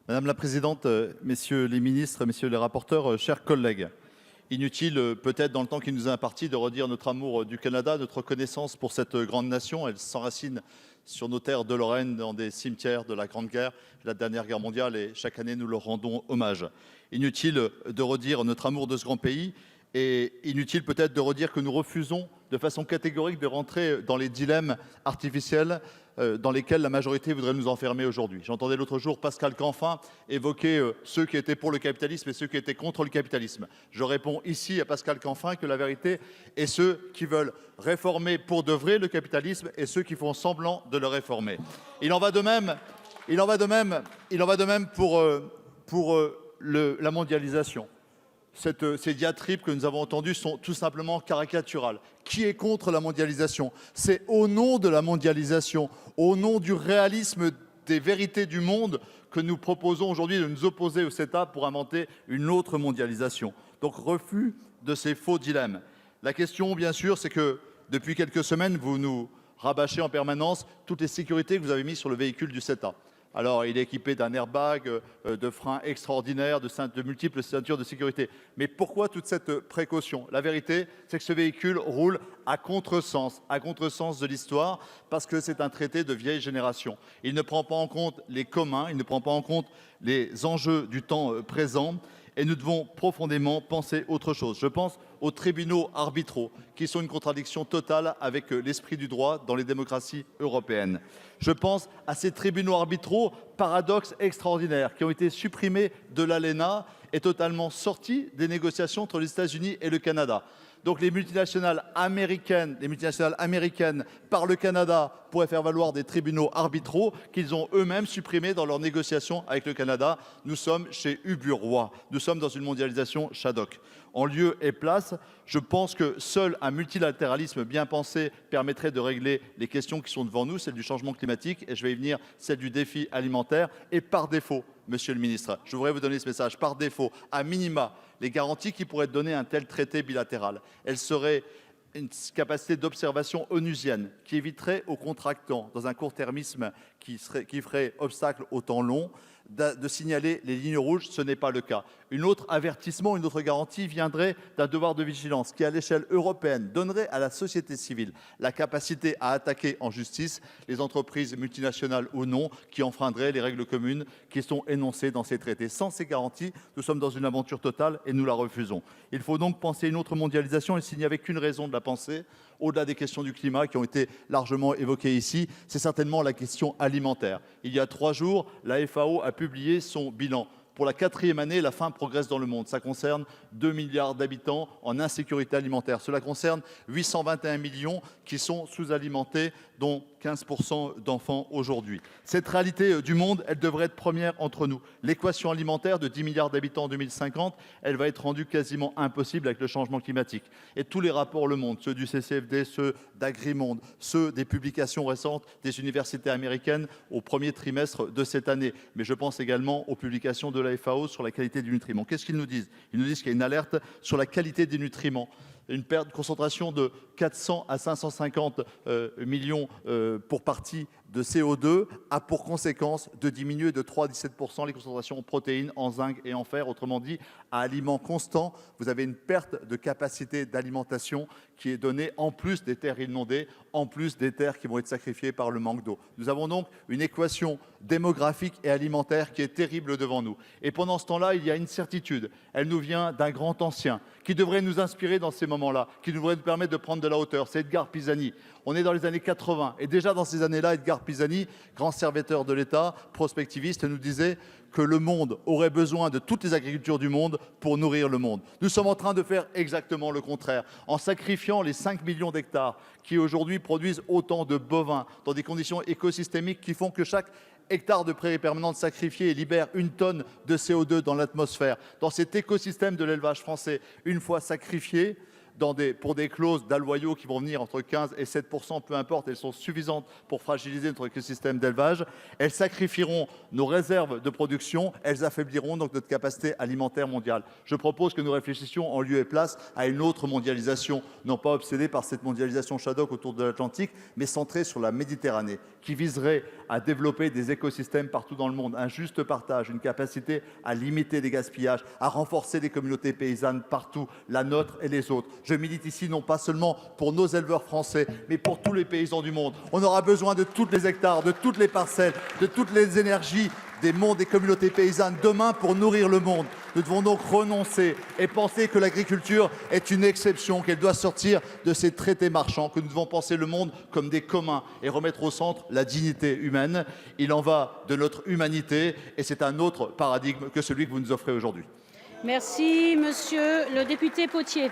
Madame la présidente, messieurs les ministres, messieurs les rapporteurs, chers collègues, inutile peut-être dans le temps qui nous est imparti de redire notre amour du Canada, notre reconnaissance pour cette grande nation. Elle s'enracine sur nos terres de Lorraine, dans des cimetières de la Grande Guerre, la dernière guerre mondiale, et chaque année nous leur rendons hommage. Inutile de redire notre amour de ce grand pays, et inutile peut-être de redire que nous refusons de façon catégorique de rentrer dans les dilemmes artificiels dans lesquels la majorité voudrait nous enfermer aujourd'hui. J'entendais l'autre jour Pascal Canfin évoquer ceux qui étaient pour le capitalisme et ceux qui étaient contre le capitalisme. Je réponds ici à Pascal Canfin que la vérité est ceux qui veulent réformer pour de vrai le capitalisme et ceux qui font semblant de le réformer. Il en va de même pour la mondialisation. Ces diatribes que nous avons entendues sont tout simplement caricaturales. Qui est contre la mondialisation? C'est au nom de la mondialisation, au nom du réalisme des vérités du monde que nous proposons aujourd'hui de nous opposer au CETA pour inventer une autre mondialisation. Donc refus de ces faux dilemmes. La question, bien sûr, c'est que depuis quelques semaines, vous nous rabâchez en permanence toutes les sécurités que vous avez mises sur le véhicule du CETA. Alors, il est équipé d'un airbag, de freins extraordinaires, de multiples ceintures de sécurité. Mais pourquoi toute cette précaution? La vérité, c'est que ce véhicule roule à contresens de l'histoire, parce que c'est un traité de vieille génération. Il ne prend pas en compte les communs, il ne prend pas en compte les enjeux du temps présent, et nous devons profondément penser autre chose. Je pense aux tribunaux arbitraux, qui sont une contradiction totale avec l'esprit du droit dans les démocraties européennes. Je pense à ces tribunaux arbitraux, paradoxe extraordinaire, qui ont été supprimés de l'ALENA et totalement sortis des négociations entre les États-Unis et le Canada. Donc les multinationales américaines par le Canada pourraient faire valoir des tribunaux arbitraux qu'ils ont eux-mêmes supprimés dans leurs négociations avec le Canada. Nous sommes chez Ubu-Roi. Nous sommes dans une mondialisation Shadok. En lieu et place, je pense que seul un multilatéralisme bien pensé permettrait de régler les questions qui sont devant nous, celle du changement climatique, et je vais y venir, celle du défi alimentaire. Et par défaut, monsieur le ministre, je voudrais vous donner ce message, par défaut, à minima, les garanties qui pourraient donner un tel traité bilatéral, elles seraient une capacité d'observation onusienne qui éviterait aux contractants, dans un court-termisme qui ferait obstacle au temps long, de signaler les lignes rouges. Ce n'est pas le cas. Un autre avertissement, une autre garantie viendrait d'un devoir de vigilance qui, à l'échelle européenne, donnerait à la société civile la capacité à attaquer en justice les entreprises multinationales ou non qui enfreindraient les règles communes qui sont énoncées dans ces traités. Sans ces garanties, nous sommes dans une aventure totale et nous la refusons. Il faut donc penser une autre mondialisation, et s'il n'y avait qu'une raison de la penser, au-delà des questions du climat qui ont été largement évoquées ici, c'est certainement la question alimentaire. Il y a 3 jours, la FAO a publié son bilan. Pour la 4e année, la faim progresse dans le monde. Ça concerne 2 milliards d'habitants en insécurité alimentaire. Cela concerne 821 millions qui sont sous-alimentés, dont 15% d'enfants aujourd'hui. Cette réalité du monde, elle devrait être première entre nous. L'équation alimentaire de 10 milliards d'habitants en 2050, elle va être rendue quasiment impossible avec le changement climatique. Et tous les rapports le montrent, ceux du CCFD, ceux d'Agrimonde, ceux des publications récentes des universités américaines au premier trimestre de cette année. Mais je pense également aux publications de la FAO sur la qualité du nutriment. Qu'est-ce qu'ils nous disent? Ils nous disent qu'il y a une alerte sur la qualité des nutriments. Une perte de concentration de 400 à 550 millions pour partie de CO2 a pour conséquence de diminuer de 3 à 17% les concentrations en protéines, en zinc et en fer. Autrement dit, à aliments constants, vous avez une perte de capacité d'alimentation qui est donnée en plus des terres inondées, en plus des terres qui vont être sacrifiées par le manque d'eau. Nous avons donc une équation démographique et alimentaire qui est terrible devant nous. Et pendant ce temps-là, il y a une certitude. Elle nous vient d'un grand ancien qui devrait nous inspirer dans ces moments-là, qui devrait nous permettre de prendre de la hauteur. C'est Edgar Pisani. On est dans les années 80. Et déjà dans ces années-là, Edgar Pisani, grand serviteur de l'État, prospectiviste, nous disait que le monde aurait besoin de toutes les agricultures du monde pour nourrir le monde. Nous sommes en train de faire exactement le contraire, en sacrifiant les 5 millions d'hectares qui aujourd'hui produisent autant de bovins dans des conditions écosystémiques qui font que chaque hectare de prairie permanente sacrifié libère 1 tonne de CO2 dans l'atmosphère. Dans cet écosystème de l'élevage français, une fois sacrifié, pour des clauses d'alloyaux qui vont venir entre 15 et 7%, peu importe, elles sont suffisantes pour fragiliser notre écosystème d'élevage. Elles sacrifieront nos réserves de production, elles affaibliront donc notre capacité alimentaire mondiale. Je propose que nous réfléchissions en lieu et place à une autre mondialisation, non pas obsédée par cette mondialisation Shadok autour de l'Atlantique, mais centrée sur la Méditerranée, qui viserait à développer des écosystèmes partout dans le monde, un juste partage, une capacité à limiter les gaspillages, à renforcer les communautés paysannes partout, la nôtre et les autres. Je milite ici non pas seulement pour nos éleveurs français, mais pour tous les paysans du monde. On aura besoin de tous les hectares, de toutes les parcelles, de toutes les énergies des mondes, des communautés paysannes demain pour nourrir le monde. Nous devons donc renoncer et penser que l'agriculture est une exception, qu'elle doit sortir de ces traités marchands, que nous devons penser le monde comme des communs et remettre au centre la dignité humaine. Il en va de notre humanité et c'est un autre paradigme que celui que vous nous offrez aujourd'hui. Merci, monsieur le député Potier.